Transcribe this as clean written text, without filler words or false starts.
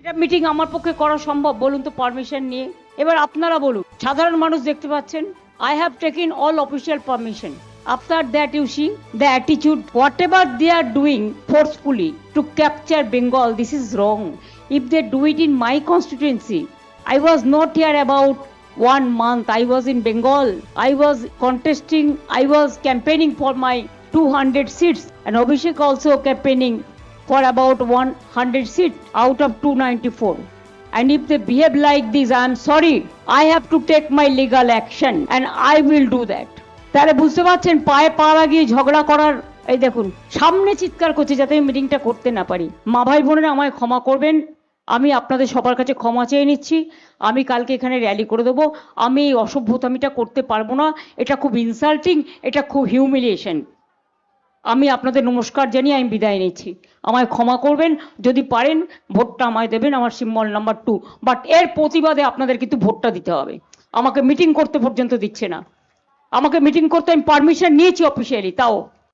এটা মিটিং আমার পক্ষে করা সম্ভব বলুন তো পারমিশন নিয়ে? এবার আপনারা বলুন, সাধারণ মানুষ দেখতে পাচ্ছেন। I have taken all official permission. After that, you see the attitude, whatever they are doing forcefully to capture Bengal, this is wrong. If they do it in my constituency, I was not here about 1 month. I was in Bengal. I was contesting, I was campaigning for my 200 seats, and Abhishek also campaigning for about 100 seats out of 294. And if they behave like this, I am sorry. I have to take my legal action and I will do that. তাহলে বুঝতে পারছেন, পায়ে পা লাগিয়ে ঝগড়া করার, এই দেখুন সামনে চিৎকার করছে যাতে আমি মিটিংটা করতে না পারি। মা ভাই বোনেরা আমায় ক্ষমা করবেন, আমি আপনাদের সবার কাছে ক্ষমা চেয়ে নিচ্ছি। আমি কালকে এখানে র্যালি করে দেবো। আমি এই অসভ্যতামিটা করতে পারবো না, এটা খুব ইনসাল্টিং, এটা খুব হিউমিলিয়েশন। আমি আপনাদের নমস্কার জানিয়ে আমি বিদায় নিচ্ছি। আমায় ক্ষমা করবেন, যদি পারেন ভোটটা আমায় দেবেন, আমার সিম্বল নাম্বার 2। বাট এর প্রতিবাদে আপনাদের কিন্তু ভোটটা দিতে হবে। আমাকে মিটিং করতে পর্যন্ত দিচ্ছে না। আমাকে মিটিং করতে আমি পারমিশন নিয়েছি অফিসিয়ালি, তাও